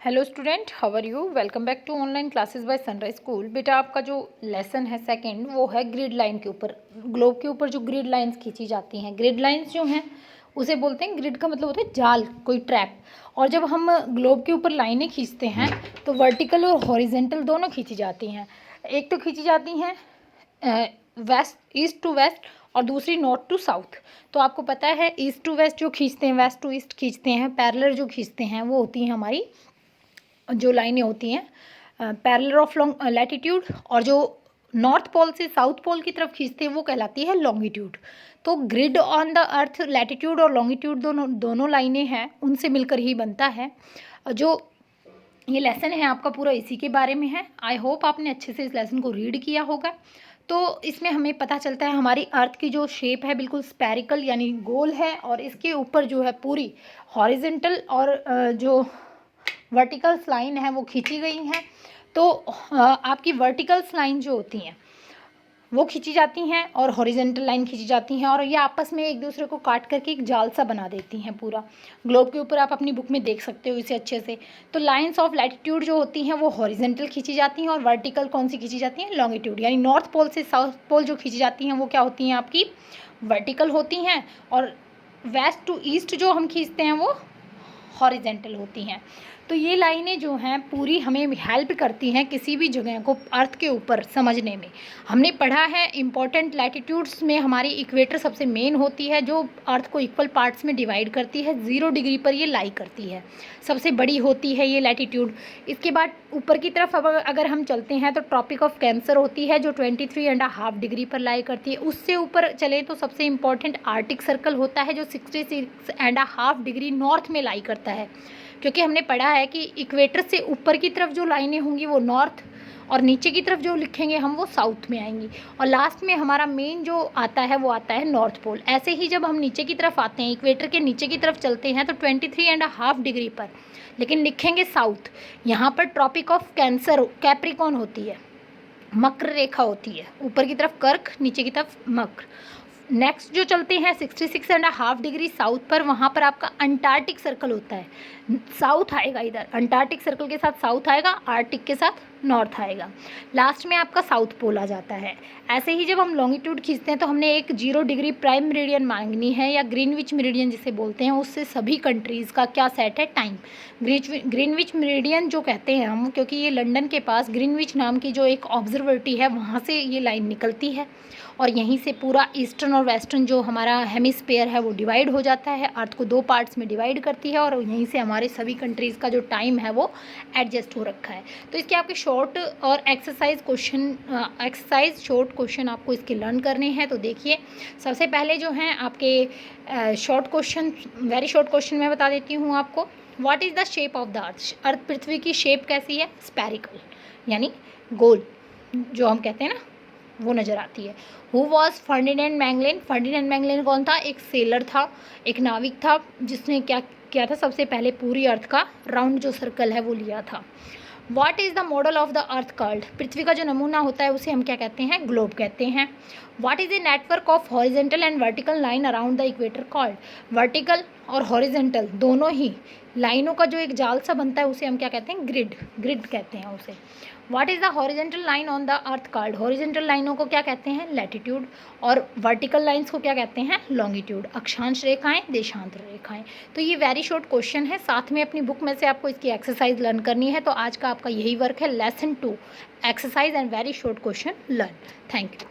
Hello student, how are you. Welcome back to online classes by Sunrise School. बेटा आपका जो lesson है second, वो है ग्रिड लाइन के ऊपर। ग्लोब के ऊपर जो ग्रिड लाइंस खींची जाती हैं, ग्रिड लाइंस जो हैं उसे बोलते हैं, ग्रिड का मतलब होता है जाल, कोई ट्रैक। और जब हम ग्लोब के ऊपर लाइनें खींचते हैं तो वर्टिकल और हॉरिजेंटल दोनों खींची जाती हैं। एक तो खींची जाती हैं वेस्ट, ईस्ट टू वेस्ट, और दूसरी नॉर्थ टू साउथ। तो आपको पता है ईस्ट टू वेस्ट जो खींचते हैं, वेस्ट टू ईस्ट खींचते हैं, पैरेलल जो खींचते हैं वो होती हैं हमारी जो लाइनें होती हैं पैरेलल ऑफ लॉन्ग लैटिट्यूड, और जो नॉर्थ पोल से साउथ पोल की तरफ खींचते हैं वो कहलाती है लॉन्गिट्यूड। तो grid on the earth latitude और लॉन्गिट्यूड दोनों लाइनें हैं, उनसे मिलकर ही बनता है। जो ये लेसन है आपका पूरा इसी के बारे में है। आई होप आपने अच्छे से इस लेसन को रीड किया होगा। तो इसमें हमें पता चलता है हमारी अर्थ की जो शेप है बिल्कुल स्पेरिकल यानी गोल है, और इसके ऊपर जो है पूरी हॉरिजेंटल और जो वर्टिकल लाइन है वो खींची गई हैं। तो आपकी वर्टिकल लाइन जो होती हैं वो खींची जाती हैं और हॉरिजेंटल लाइन खींची जाती हैं, और ये आपस में एक दूसरे को काट करके एक जाल सा बना देती हैं पूरा। ग्लोब के ऊपर आप अपनी बुक में देख सकते हो इसे अच्छे से। तो लाइंस ऑफ लैटिट्यूड जो होती हैं वो हॉरिजेंटल खींची जाती हैं, और वर्टिकल कौन सी खींची जाती हैं, लॉन्गिट्यूड। यानी नॉर्थ पोल से साउथ पोल जो खींची जाती हैं वो क्या होती हैं, आपकी वर्टिकल होती हैं, और वेस्ट टू ईस्ट जो हम खींचते हैं वो हॉरिजेंटल होती हैं। तो ये लाइनें जो हैं पूरी हमें हेल्प करती हैं किसी भी जगह को अर्थ के ऊपर समझने में। हमने पढ़ा है इम्पॉर्टेंट लैटिट्यूड्स में हमारी इक्वेटर सबसे मेन होती है, जो अर्थ को इक्वल पार्ट्स में डिवाइड करती है। 0 डिग्री पर ये लाई करती है, सबसे बड़ी होती है ये लैटिट्यूड। इसके बाद ऊपर की तरफ अगर हम चलते हैं तो ट्रॉपिक ऑफ कैंसर होती है, जो 23.5 डिग्री पर लाई करती है। उससे ऊपर चले तो सबसे इम्पॉर्टेंट आर्टिक सर्कल होता है, जो 66.5 डिग्री नॉर्थ में लाई करता है। क्योंकि हमने पढ़ा है कि इक्वेटर से ऊपर की तरफ जो लाइनें होंगी वो नॉर्थ, और नीचे की तरफ जो लिखेंगे हम वो साउथ में आएंगी, और लास्ट में हमारा मेन जो आता है वो आता है नॉर्थ पोल। ऐसे ही जब हम नीचे की तरफ आते हैं, इक्वेटर के नीचे की तरफ चलते हैं तो 23.5 डिग्री पर, लेकिन लिखेंगे साउथ। यहाँ पर ट्रॉपिक ऑफ कैंसर कैप्रिकॉन होती है, मकर रेखा होती है, ऊपर की तरफ कर्क, नीचे की तरफ मकर। नेक्स्ट जो चलते हैं 66.5 डिग्री साउथ पर, वहाँ पर आपका अंटार्कटिक सर्कल होता है। साउथ आएगा इधर, अंटार्कटिक सर्कल के साथ साउथ आएगा, आर्कटिक के साथ नॉर्थ आएगा। लास्ट में आपका साउथ पोल आ जाता है। ऐसे ही जब हम लॉन्गिट्यूड खींचते हैं तो हमने एक 0 डिग्री प्राइम मेरिडियन मांगनी है, या ग्रीनविच मेरिडियन जिसे बोलते हैं। उससे सभी कंट्रीज़ का क्या सेट है, टाइम। ग्रीनविच मेरिडियन जो कहते हैं हम, क्योंकि ये लंदन के पास ग्रीनविच नाम की जो एक ऑब्जर्वेटरी है वहाँ से ये लाइन निकलती है, और यहीं से पूरा ईस्टर्न और वेस्टर्न जो हमारा हेमिस्फीयर है वो डिवाइड हो जाता है, अर्थ को 2 पार्ट्स में डिवाइड करती है, और यहीं से हमारे सभी कंट्रीज़ का जो टाइम है वो एडजस्ट हो रखा है। तो इसके आपके शॉर्ट और एक्सरसाइज शॉर्ट क्वेश्चन आपको इसके लर्न करने हैं। तो देखिए, सबसे पहले जो हैं आपके short question, very short question मैं बता देती हूँ आपको। What is the shape of the earth. Earth पृथ्वी की शेप कैसी है, स्पेरिकल यानी गोल, जो हम कहते हैं ना वो नज़र आती है। Who was Ferdinand Magellan. Ferdinand Magellan कौन था, एक सेलर था, एक नाविक था, जिसने क्या किया था, सबसे पहले पूरी अर्थ का राउंड जो सर्कल है वो लिया था। What is the model of the earth called. पृथ्वी का जो नमूना होता है उसे हम क्या कहते हैं, ग्लोब कहते हैं। What is a network of horizontal and vertical line around the equator called. Vertical और हॉरिजेंटल दोनों ही लाइनों का जो एक जाल सा बनता है उसे हम क्या कहते हैं, ग्रिड, ग्रिड कहते हैं उसे। What is the horizontal line on the earth called. Horizontal लाइनों को क्या कहते हैं, लैटिट्यूड, और वर्टिकल लाइंस को क्या कहते हैं, लॉन्गिट्यूड। अक्षांश रेखाएं, देशांतर रेखाएं। तो ये वेरी शॉर्ट क्वेश्चन है, साथ में अपनी बुक में से आपको इसकी एक्सरसाइज लर्न करनी है। तो आज का आपका यही वर्क है, lesson 2 exercise and very short question learn. Thank you.